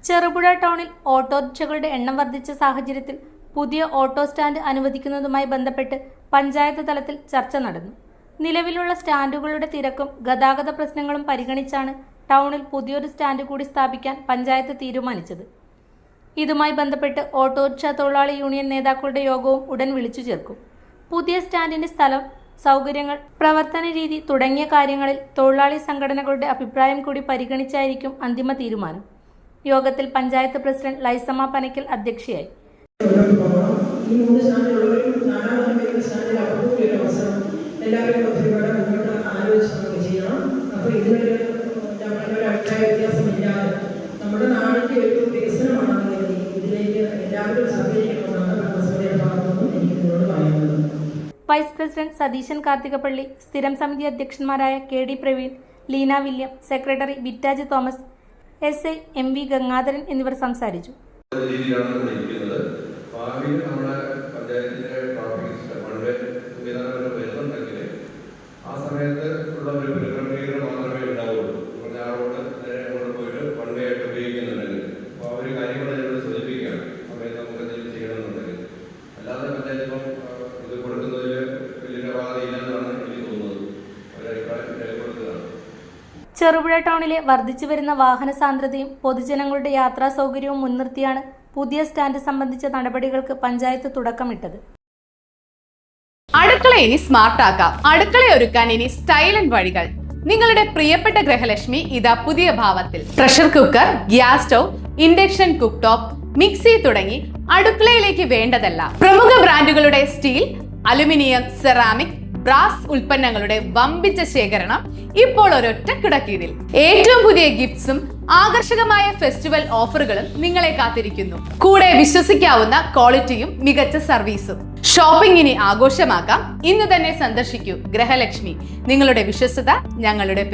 ചെറുപുഴ ടൗണിൽ ഓട്ടോറിക്ഷകളുടെ എണ്ണം വർദ്ധിച്ച സാഹചര്യത്തിൽ പുതിയ ഓട്ടോ സ്റ്റാൻഡ് അനുവദിക്കുന്നതുമായി ബന്ധപ്പെട്ട് പഞ്ചായത്ത് തലത്തിൽ ചർച്ച നടന്നു. നിലവിലുള്ള സ്റ്റാൻഡുകളുടെ തിരക്കും ഗതാഗത പ്രശ്നങ്ങളും പരിഗണിച്ചാണ് ടൗണിൽ പുതിയൊരു സ്റ്റാൻഡ് കൂടി സ്ഥാപിക്കാൻ പഞ്ചായത്ത് തീരുമാനിച്ചത്. ഇതുമായി ബന്ധപ്പെട്ട് ഓട്ടോറിക്ഷ തൊഴിലാളി യൂണിയൻ നേതാക്കളുടെ യോഗവും ഉടൻ വിളിച്ചു ചേർക്കും. പുതിയ സ്റ്റാൻഡിന്റെ സ്ഥലം, സൗകര്യങ്ങൾ, പ്രവർത്തന രീതി തുടങ്ങിയ കാര്യങ്ങളിൽ തൊഴിലാളി സംഘടനകളുടെ അഭിപ്രായം കൂടി പരിഗണിച്ചായിരിക്കും അന്തിമ തീരുമാനം. യോഗത്തിൽ പഞ്ചായത്ത് പ്രസിഡന്റ് ലൈസമ്മ പനക്കൽ അധ്യക്ഷയായി. വൈസ് പ്രസിഡന്റ് സതീശൻ കാർത്തികപ്പള്ളി, സ്ഥിരം സമിതി അധ്യക്ഷന്മാരായ K D Praveen, Leena William, secretary Vitaj Thomas, SI MV Gangadharan എന്നിവർ സംസാരിച്ചു. ചെറുപുഴ ടൗണിലെ വർദ്ധിച്ചു വരുന്ന വാഹന സാന്ദ്രതയും പൊതുജനങ്ങളുടെ യാത്രാ സൗകര്യവും മുൻനിർത്തിയാണ് പുതിയ സ്റ്റാൻഡ് സംബന്ധിച്ച നടപടികൾക്ക് പഞ്ചായത്ത് തുടക്കമിട്ടത്. അടുക്കള ഇനി സ്മാർട്ട് ആക്കാം. അടുക്കള ഒരുക്കാൻ ഇനി സ്റ്റൈൽ ആൻഡ് വഴികൾ. നിങ്ങളുടെ പ്രിയപ്പെട്ട ഗൃഹലക്ഷ്മി ഇതാ പുതിയ ഭാവത്തിൽ. Pressure cooker, gas stove, induction cook top, mixie തുടങ്ങി അടുക്കളയിലേക്ക് വേണ്ടതെല്ലാം. പ്രമുഖ ബ്രാൻഡുകളുടെ സ്റ്റീൽ, അലുമിനിയം, സെറാമിക്, ബ്രാസ് ഉൽപ്പന്നങ്ങളുടെ വമ്പിച്ച ശേഖരണം ഇപ്പോൾ ഒരൊറ്റ കിടക്കീഴിൽ. ഏറ്റവും പുതിയ ഗിഫ്റ്റ്സും ആകർഷകമായ ഫെസ്റ്റിവൽ ഓഫറുകളും നിങ്ങളെ കാത്തിരിക്കുന്നു. കൂടെ വിശ്വസിക്കാവുന്ന ക്വാളിറ്റിയും മികച്ച സർവീസും. ഷോപ്പിംഗിനെ ആഘോഷമാക്കാം. ഇന്ന് തന്നെ സന്ദർശിക്കൂ ഗൃഹലക്ഷ്മി. നിങ്ങളുടെ വിശ്വസ്തത ഞങ്ങളുടെ